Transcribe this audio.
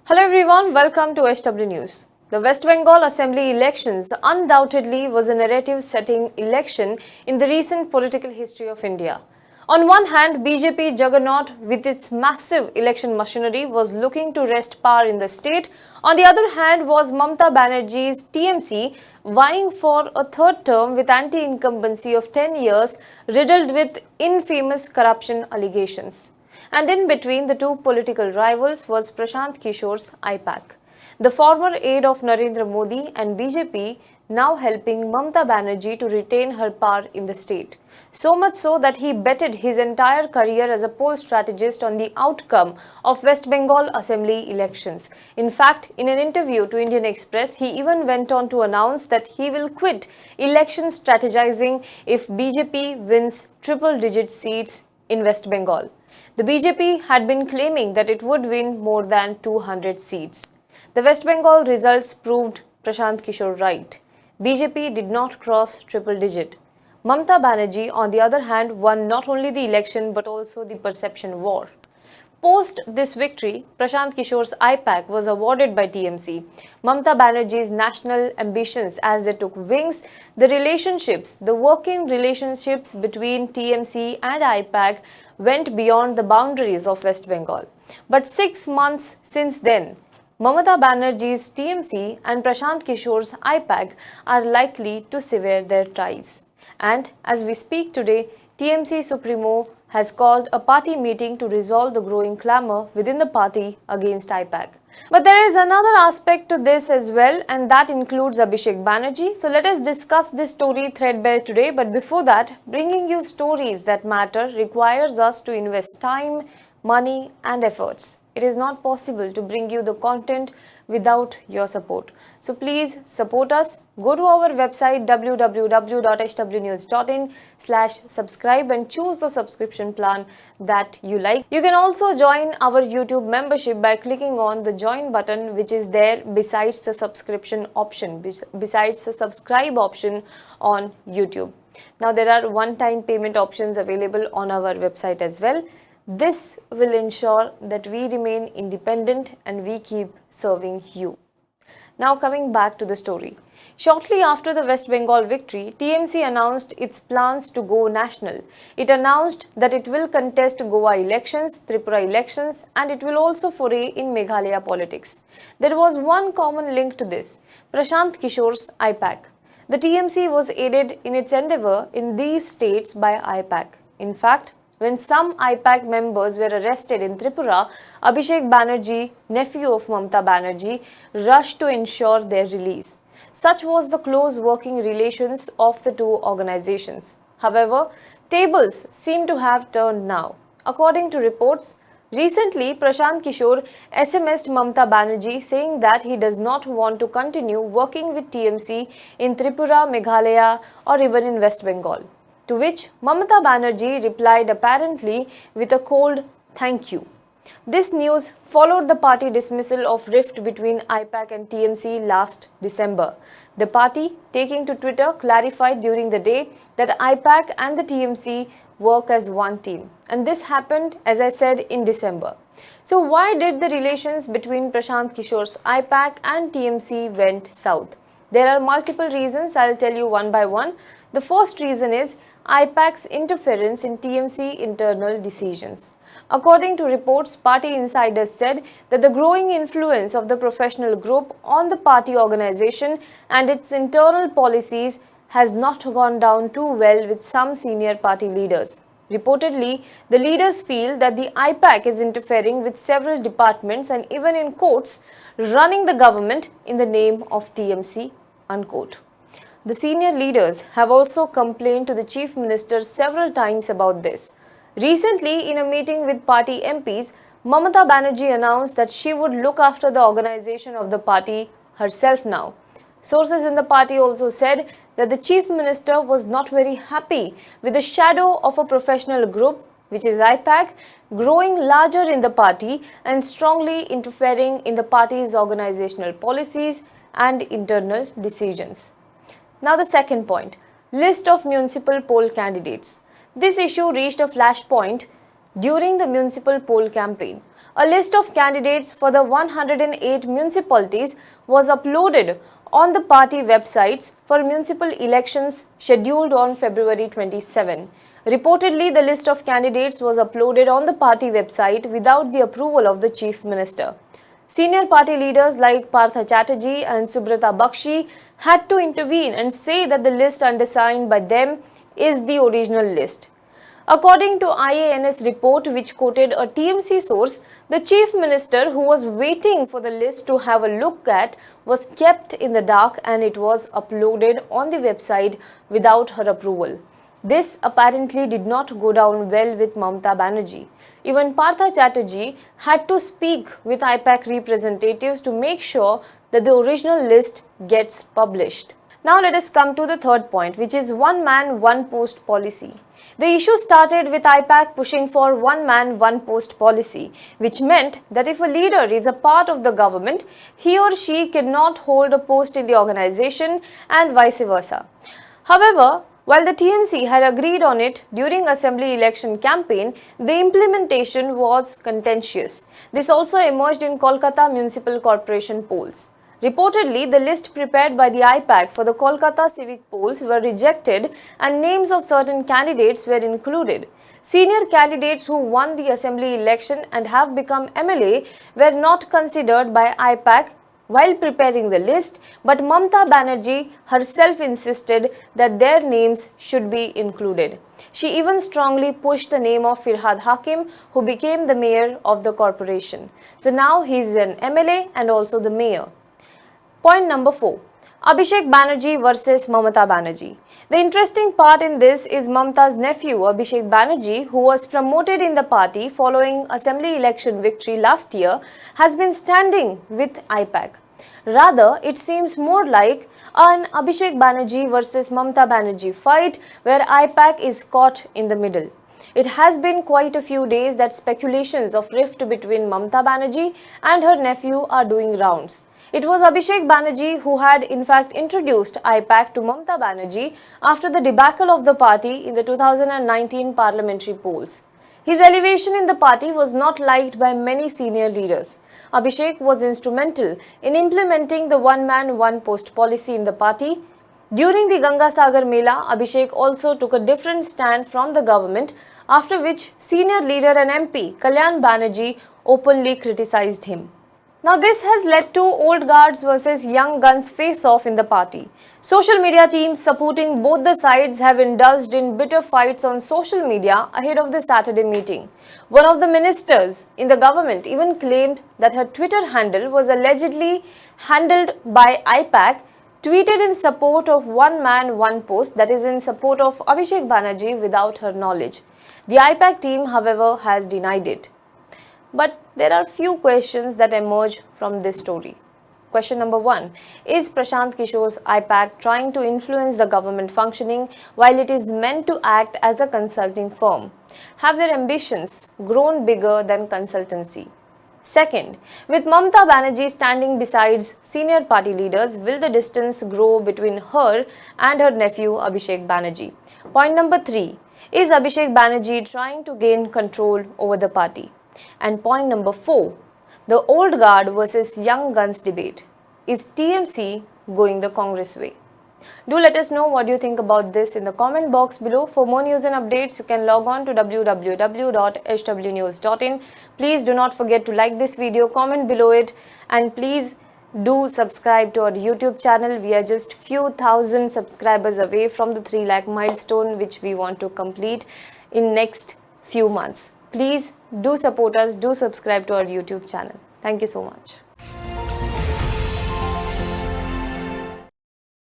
Hello everyone, welcome to SW News. The West Bengal Assembly elections undoubtedly was a narrative-setting election in the recent political history of India. On one hand, BJP juggernaut with its massive election machinery was looking to wrest power in the state. On the other hand was Mamata Banerjee's TMC vying for a third term with anti-incumbency of 10 years riddled with infamous corruption allegations. And in between the two political rivals was Prashant Kishor's IPAC, the former aide of Narendra Modi and BJP, now helping Mamata Banerjee to retain her power in the state. So much so that he betted his entire career as a poll strategist on the outcome of West Bengal Assembly elections. In fact, in an interview to Indian Express, he even went on to announce that he will quit election strategizing if BJP wins triple-digit seats in West Bengal. The BJP had been claiming that it would win more than 200 seats. The West Bengal results proved Prashant Kishor right. BJP did not cross triple digit. Mamata Banerjee, on the other hand, won not only the election but also the perception war. Post this victory, Prashant Kishor's IPAC was awarded by TMC. Mamata Banerjee's national ambitions as they took wings, the working relationships between TMC and IPAC went beyond the boundaries of West Bengal. But 6 months since then, Mamata Banerjee's TMC and Prashant Kishor's IPAC are likely to sever their ties. And as we speak today, TMC Supremo has called a party meeting to resolve the growing clamour within the party against IPAC. But there is another aspect to this as well, and that includes Abhishek Banerjee. So let us discuss this story threadbare today. But before that, bringing you stories that matter requires us to invest time, money and efforts. It is not possible to bring you the content without your support. So please support us. Go to our website www.hwnews.in/subscribe and choose the subscription plan that you like. You can also join our YouTube membership by clicking on the join button, which is there besides the subscription option, besides the subscribe option on YouTube. Now there are one-time payment options available on our website as well. This will ensure that we remain independent and we keep serving you. Now coming back to the story. Shortly after the West Bengal victory, TMC announced its plans to go national. It announced that it will contest Goa elections, Tripura elections, and it will also foray in Meghalaya politics. There was one common link to this: Prashant Kishor's IPAC. The TMC was aided in its endeavour in these states by IPAC. In fact, when some IPAC members were arrested in Tripura, Abhishek Banerjee, nephew of Mamata Banerjee, rushed to ensure their release. Such was the close working relations of the two organizations. However, tables seem to have turned now. According to reports, recently Prashant Kishor SMS'd Mamata Banerjee saying that he does not want to continue working with TMC in Tripura, Meghalaya or even in West Bengal. To which Mamata Banerjee replied apparently with a cold thank you. This news followed the party dismissal of rift between IPAC and TMC last December. The party, taking to Twitter, clarified during the day that IPAC and the TMC work as one team. And this happened, as I said, in December. So why did the relations between Prashant Kishor's IPAC and TMC went south? There are multiple reasons. I'll tell you one by one. The first reason is IPAC's interference in TMC internal decisions. According to reports, party insiders said that the growing influence of the professional group on the party organization and its internal policies has not gone down too well with some senior party leaders. Reportedly, the leaders feel that the IPAC is interfering with several departments and even in courts, running the government in the name of TMC, unquote. The senior leaders have also complained to the Chief Minister several times about this. Recently, in a meeting with party MPs, Mamata Banerjee announced that she would look after the organization of the party herself now. Sources in the party also said that the Chief Minister was not very happy with the shadow of a professional group, which is IPAC, growing larger in the party and strongly interfering in the party's organizational policies and internal decisions. Now the second point, list of municipal poll candidates. This issue reached a flashpoint during the municipal poll campaign. a list of candidates for the 108 municipalities was uploaded on the party websites for municipal elections scheduled on February 27. Reportedly, the list of candidates was uploaded on the party website without the approval of the Chief Minister. Senior party leaders like Partha Chatterjee and Subrata Bakshi had to intervene and say that the list undersigned by them is the original list. According to IANS report, which quoted a TMC source, the Chief Minister, who was waiting for the list to have a look at, was kept in the dark and it was uploaded on the website without her approval. This apparently did not go down well with Mamata Banerjee. Even Partha Chatterjee had to speak with IPAC representatives to make sure that the original list gets published. Now let us come to the third point, which is one man, one post policy. The issue started with IPAC pushing for one man, one post policy, which meant that if a leader is a part of the government, he or she cannot hold a post in the organization and vice versa. However, while the TMC had agreed on it during assembly election campaign, the implementation was contentious. This also emerged in Kolkata Municipal Corporation polls. Reportedly, the list prepared by the IPAC for the Kolkata civic polls were rejected and names of certain candidates were included. Senior candidates who won the assembly election and have become MLA were not considered by IPAC while preparing the list, but Mamata Banerjee herself insisted that their names should be included. She even strongly pushed the name of Firhad Hakim, who became the mayor of the corporation. So now he is an MLA and also the mayor. Point number 4. Abhishek Banerjee versus Mamata Banerjee. The interesting part in this is Mamata's nephew Abhishek Banerjee, who was promoted in the party following assembly election victory last year, has been standing with IPAC. Rather, it seems more like an Abhishek Banerjee versus Mamata Banerjee fight where IPAC is caught in the middle. It has been quite a few days that speculations of rift between Mamata Banerjee and her nephew are doing rounds. It was Abhishek Banerjee who had in fact introduced IPAC to Mamata Banerjee after the debacle of the party in the 2019 parliamentary polls. His elevation in the party was not liked by many senior leaders. Abhishek was instrumental in implementing the one-man, one-post policy in the party. During the Ganga Sagar Mela, Abhishek also took a different stand from the government, after which senior leader and MP Kalyan Banerjee openly criticized him. Now this has led to old guards versus young guns face-off in the party. Social media teams supporting both the sides have indulged in bitter fights on social media ahead of the Saturday meeting. One of the ministers in the government even claimed that her Twitter handle was allegedly handled by IPAC, tweeted in support of one man, one post, that is in support of Abhishek Banerjee without her knowledge. The IPAC team, however, has denied it. But there are few questions that emerge from this story. Question number 1. Is Prashant Kishor's IPAC trying to influence the government functioning while it is meant to act as a consulting firm? Have their ambitions grown bigger than consultancy? Second, with Mamata Banerjee standing beside senior party leaders, will the distance grow between her and her nephew Abhishek Banerjee? Point number 3. Is Abhishek Banerjee trying to gain control over the party? And point number 4, the old guard versus young guns debate. Is TMC going the Congress way? Do let us know what you think about this in the comment box below. For more news and updates, you can log on to www.hwnews.in. Please do not forget to like this video, comment below it, and please do subscribe to our YouTube channel. We are just few thousand subscribers away from the 3 lakh milestone, which we want to complete in next few months. Please do support us, do subscribe to our YouTube channel. Thank you so much.